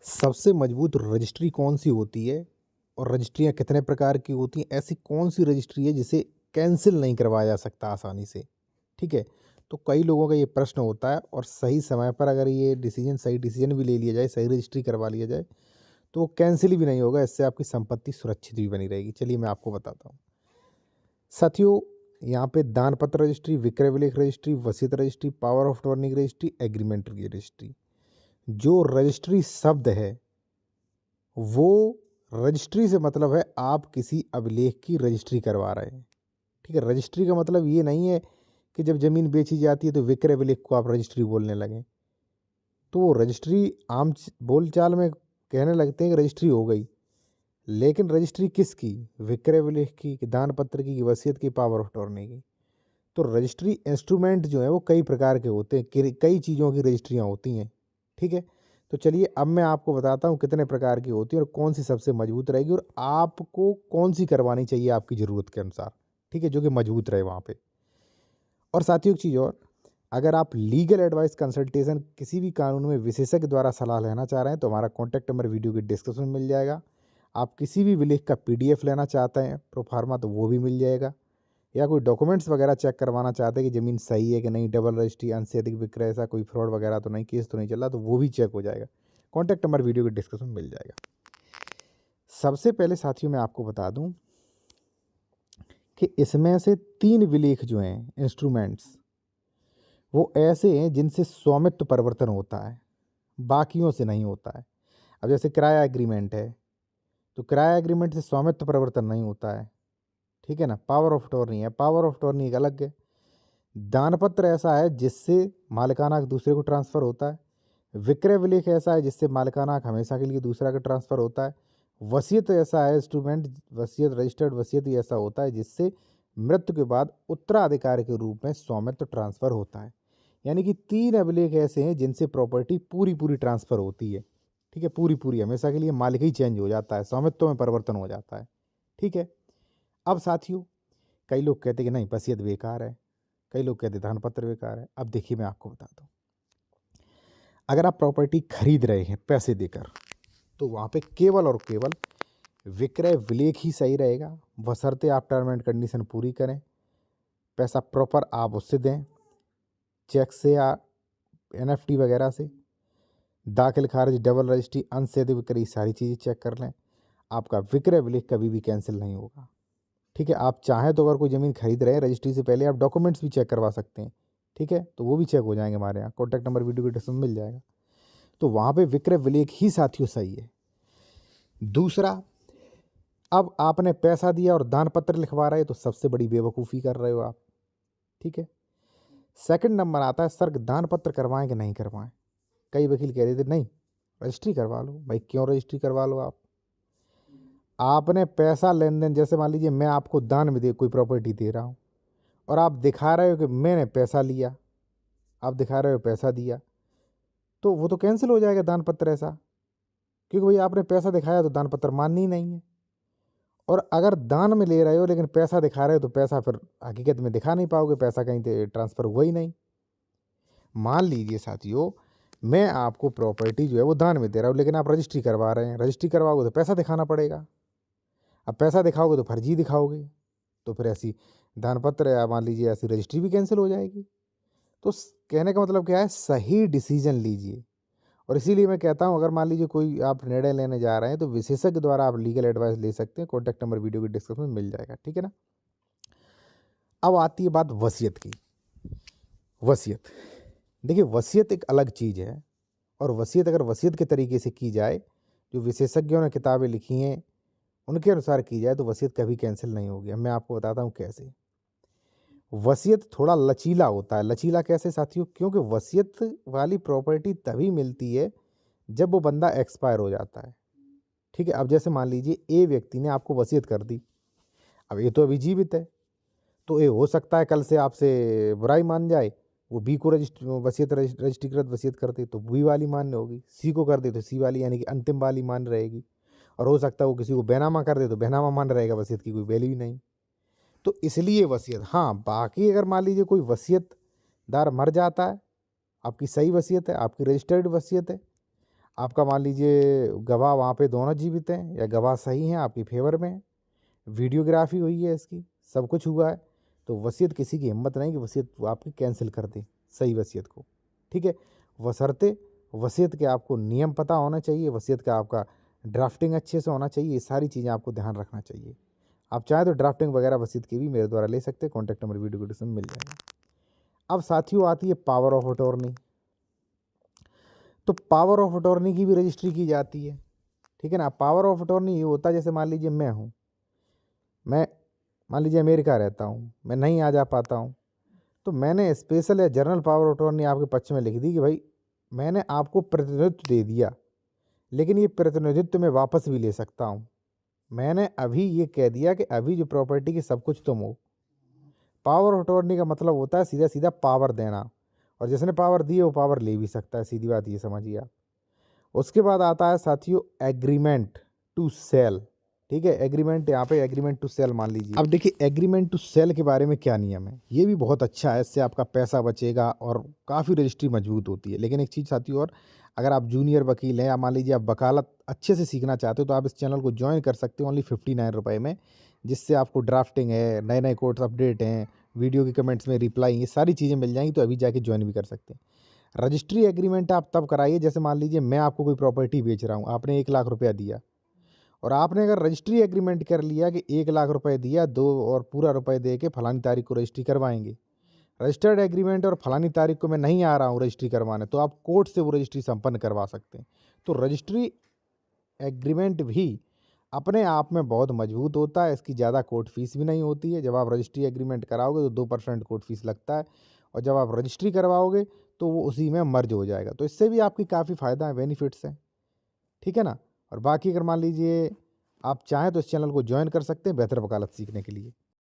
सबसे मजबूत रजिस्ट्री कौन-सी होती है और रजिस्ट्रियाँ कितने प्रकार की होती हैं? ऐसी कौन-सी रजिस्ट्री है जिसे कैंसल नहीं करवाया जा सकता आसानी से? ठीक है? तो कई लोगों का ये प्रश्न होता है और सही समय पर अगर ये सही डिसीज़न भी ले लिया जाए, सही रजिस्ट्री करवा लिया जाए, तो वो कैंसल भी नहीं होगा, इससे आपकी संपत्ति सुरक्षित भी बनी रहेगी। चलिए मैं आपको बताता हूँ। साथियों, यहाँ पे दान पत्र रजिस्ट्री, विक्रय विलेख रजिस्ट्री, वसीयत रजिस्ट्री, पावर ऑफ अटॉर्नी की रजिस्ट्री, एग्रीमेंट की रजिस्ट्री। जो रजिस्ट्री शब्द है वो रजिस्ट्री से मतलब है आप किसी अभिलेख की रजिस्ट्री करवा रहे हैं। ठीक है? रजिस्ट्री का मतलब ये नहीं है कि जब ज़मीन बेची जाती है तो विक्रय अभिलेख को आप रजिस्ट्री बोलने लगें। तो वो रजिस्ट्री आम बोलचाल में कहने लगते हैं कि रजिस्ट्री हो गई, लेकिन रजिस्ट्री किसकी? विक्रय अभिलेख की, कि दान पत्र की, वसीयत की, पावर ऑफ अटॉर्नी की। तो रजिस्ट्री इंस्ट्रूमेंट जो है वो कई प्रकार के होते हैं, कई चीज़ों की रजिस्ट्रियाँ होती हैं। ठीक है? तो चलिए अब मैं आपको बताता हूँ कितने प्रकार की होती है और कौन सी सबसे मजबूत रहेगी और आपको कौन सी करवानी चाहिए आपकी ज़रूरत के अनुसार। ठीक है? जो कि मजबूत रहे वहाँ पे। और साथियों एक चीज़ और, अगर आप लीगल एडवाइस कंसल्टेशन किसी भी कानून में विशेषज्ञ द्वारा सलाह लेना चाह रहे हैं तो हमारा कॉन्टैक्ट नंबर वीडियो के डिस्क्रिप्शन में मिल जाएगा। आप किसी भी विलेख का पीडीएफ लेना चाहते हैं प्रोफार्मा तो वो भी मिल जाएगा, या कोई डॉक्यूमेंट्स वगैरह चेक करवाना चाहते हैं कि ज़मीन सही है कि नहीं, डबल रजिस्ट्री, अंश से अधिक विक्रय, ऐसा कोई फ्रॉड वगैरह तो नहीं, केस तो नहीं चल रहा, तो वो भी चेक हो जाएगा। कॉन्टैक्ट नंबर वीडियो के डिस्क्रिप्शन में मिल जाएगा। सबसे पहले साथियों मैं आपको बता दूं कि इसमें से 3 विलेख जो हैं इंस्ट्रूमेंट्स, वो ऐसे हैं जिनसे स्वामित्व परिवर्तन होता है, बाकियों से नहीं होता है। अब जैसे किराया एग्रीमेंट है, तो किराया एग्रीमेंट से स्वामित्व परिवर्तन नहीं होता है। ठीक है ना? पावर ऑफ अटॉर्नी है, पावर ऑफ अटॉर्नी एक अलग है। दानपत्र ऐसा है जिससे मालिकाना हक दूसरे को ट्रांसफ़र होता है। विक्रय विलेख ऐसा है जिससे मालिकाना हक हमेशा के लिए दूसरा का ट्रांसफ़र होता है। वसीयत ऐसा है इंस्ट्रूमेंट, वसीयत रजिस्टर्ड वसीयत ही ऐसा होता है जिससे मृत्यु के बाद उत्तराधिकारी के रूप में स्वामित्व ट्रांसफ़र होता है। यानी कि 3 अभिलेख ऐसे हैं जिनसे प्रॉपर्टी पूरी-पूरी ट्रांसफ़र होती है। ठीक है? पूरी-पूरी हमेशा के लिए मालिक ही चेंज हो जाता है, स्वामित्व में परिवर्तन हो जाता है। ठीक है? अब साथियों, कई लोग कहते हैं कि नहीं वसीयत बेकार है, कई लोग कहते हैं दान पत्र बेकार है। अब देखिए मैं आपको बताता हूँ। अगर आप प्रॉपर्टी खरीद रहे हैं पैसे देकर, तो वहाँ पे केवल और केवल विक्रय विलेख ही सही रहेगा, बशर्ते आप टर्म एंड कंडीशन पूरी करें, पैसा प्रॉपर आप उससे दें, चेक से या एनएफटी वगैरह से, दाखिल खारिज, डबल रजिस्ट्री, अंश से अधिक बिक्री, सारी चीज़ें चेक कर लें। आपका विक्रय विलेख कभी भी कैंसिल नहीं होगा। ठीक है? आप चाहें तो अगर कोई ज़मीन खरीद रहे हैं रजिस्ट्री से पहले आप डॉक्यूमेंट्स भी चेक करवा सकते हैं। ठीक है? तो वो भी चेक हो जाएंगे हमारे यहाँ, कॉन्टैक्ट नंबर वीडियो के डिस्क्रिप्शन में मिल जाएगा। तो वहाँ पे विक्रय विलेख ही साथियों सही है। दूसरा, अब आपने पैसा दिया और दान पत्र लिखवा रहे हैं तो सबसे बड़ी बेवकूफ़ी कर रहे हो आप। ठीक है? सेकंड नंबर आता है सर दान पत्र करवाएं कि नहीं करवाएं। कई वकील कह देते नहीं रजिस्ट्री करवा लो। भाई क्यों रजिस्ट्री करवा लो आप? आपने पैसा लेन देन, जैसे मान लीजिए मैं आपको दान में दे कोई प्रॉपर्टी दे रहा हूँ और आप दिखा रहे हो कि मैंने पैसा लिया, आप दिखा रहे हो पैसा दिया, तो वो तो कैंसिल हो जाएगा दान पत्र ऐसा, क्योंकि भाई आपने पैसा दिखाया तो दान पत्र मान्य ही नहीं है। और अगर दान में ले रहे हो लेकिन पैसा दिखा रहे हो तो पैसा फिर हकीकत में दिखा नहीं पाओगे, पैसा कहीं से ट्रांसफ़र हुआ ही नहीं। मान लीजिए साथियों, मैं आपको प्रॉपर्टी जो है वो दान में दे रहा हूँ लेकिन आप रजिस्ट्री करवा रहे हैं, रजिस्ट्री करवाओगे तो पैसा दिखाना पड़ेगा। अब पैसा दिखाओगे तो फर्जी दिखाओगे, तो फिर ऐसी दान पत्र या मान लीजिए ऐसी रजिस्ट्री भी कैंसिल हो जाएगी। तो कहने का मतलब क्या है, सही डिसीजन लीजिए। और इसीलिए मैं कहता हूँ अगर मान लीजिए कोई आप निर्णय लेने जा रहे हैं तो विशेषज्ञ द्वारा आप लीगल एडवाइस ले सकते हैं। कॉन्टैक्ट नंबर वीडियो के डिस्क्रिप्शन में मिल जाएगा। ठीक है ना? अब आती है बात वसीयत की। वसीयत, देखिए वसीयत एक अलग चीज़ है और वसीयत अगर वसीयत के तरीके से की जाए, जो विशेषज्ञों ने किताबें लिखी हैं उनके अनुसार की जाए, तो वसीयत कभी कैंसिल नहीं होगी। अब मैं आपको बताता हूँ कैसे। वसीयत थोड़ा लचीला होता है। लचीला कैसे साथियों? क्योंकि वसीयत वाली प्रॉपर्टी तभी मिलती है जब वो बंदा एक्सपायर हो जाता है। ठीक है? अब जैसे मान लीजिए ए व्यक्ति ने आपको वसीयत कर दी, अब ये तो अभी जीवित है, तो ये हो सकता है कल से आपसे बुराई मान जाए, वो बी को रजिस्ट्रीकृत वसीयत कर दे तो बी वाली मान्य होगी, सी को कर दे तो सी वाली यानी कि अंतिम वाली मान्य रहेगी, और हो सकता है वो किसी को बेनामा कर दे तो बेनामा मान्य रहेगा, वसीयत की कोई वैल्यू ही नहीं। तो इसलिए वसीयत, हाँ बाकी अगर मान लीजिए कोई वसीयतदार मर जाता है, आपकी सही वसीयत है, आपकी रजिस्टर्ड वसीयत है, आपका मान लीजिए गवाह वहाँ पे दोनों जीवित हैं या गवाह सही हैं, आपकी फेवर में हैं, वीडियोग्राफी हुई है इसकी, सब कुछ हुआ है, तो वसीयत किसी की हिम्मत नहीं कि वसीयत वो आपकी कैंसिल कर दे, सही वसीयत को। ठीक है, बशर्ते वसीयत के आपको नियम पता होना चाहिए, वसीयत का आपका ड्राफ्टिंग अच्छे से होना चाहिए, ये सारी चीज़ें आपको ध्यान रखना चाहिए। आप चाहें तो ड्राफ्टिंग वगैरह वसीयत की भी मेरे द्वारा ले सकते हैं, कॉन्टैक्ट नंबर वीडियो डिस्क्रिप्शन में मिल जाएगा। अब साथियों आती है पावर ऑफ अटॉर्नी। तो पावर ऑफ अटॉर्नी की भी रजिस्ट्री की जाती है। ठीक है ना, पावर ऑफ अटॉर्नी ये होता है, जैसे मान लीजिए मैं मान लीजिए अमेरिका रहता हूँ, मैं नहीं आ जा पाता हूँ, तो मैंने स्पेशल या जनरल पावर ऑफ अटॉर्नी आपके पक्ष में लिख दी कि भाई मैंने आपको प्रतिनिधित्व दे दिया, लेकिन ये प्रतिनिधित्व मैं वापस भी ले सकता हूँ। मैंने अभी ये कह दिया कि अभी जो प्रॉपर्टी की सब कुछ तुम हो। पावर ऑफ अटॉर्नी का मतलब होता है सीधा सीधा पावर देना, और जिसने पावर दी है वो पावर ले भी सकता है, सीधी बात ये समझिए आप। उसके बाद आता है साथियों एग्रीमेंट टू सेल। ठीक है, एग्रीमेंट, यहाँ पे एग्रीमेंट टू सेल मान लीजिए। अब देखिए एग्रीमेंट टू सेल के बारे में क्या नियम है, ये भी बहुत अच्छा है, इससे आपका पैसा बचेगा और काफ़ी रजिस्ट्री मजबूत होती है। लेकिन एक चीज़ साथियों और, अगर आप जूनियर वकील हैं या मान लीजिए आप वकालत अच्छे से सीखना चाहते हो तो आप इस चैनल को ज्वाइन कर सकते हो ओनली 59 रुपये में, जिससे आपको ड्राफ्टिंग है, नए नए कोर्ट्स अपडेट हैं, वीडियो के कमेंट्स में रिप्लाई, ये सारी चीज़ें मिल जाएंगी, तो अभी जाके ज्वाइन भी कर सकते हैं। रजिस्ट्री एग्रीमेंट आप तब कराइए, जैसे मान लीजिए मैं आपको कोई प्रॉपर्टी बेच रहा हूँ, आपने 1 लाख रुपया दिया, और आपने अगर रजिस्ट्री एग्रीमेंट कर लिया कि 1 लाख रुपए दिया, दो और पूरा रुपए दे के फलानी तारीख को रजिस्ट्री करवाएंगे, रजिस्टर्ड एग्रीमेंट और फलानी तारीख को मैं नहीं आ रहा हूँ रजिस्ट्री करवाने, तो आप कोर्ट से वो रजिस्ट्री संपन्न करवा सकते हैं। तो रजिस्ट्री एग्रीमेंट भी अपने आप में बहुत मजबूत होता है, इसकी ज़्यादा कोर्ट फीस भी नहीं होती है। जब आप रजिस्ट्री एग्रीमेंट कराओगे तो 2% कोर्ट फीस लगता है, और जब आप रजिस्ट्री करवाओगे तो वो उसी में मर्ज हो जाएगा। तो इससे भी आपकी काफ़ी फ़ायदा है, बेनिफिट्स हैं। ठीक है ना, और बाकी अगर मान लीजिए आप चाहें तो इस चैनल को ज्वाइन कर सकते हैं बेहतर वकालत सीखने के लिए।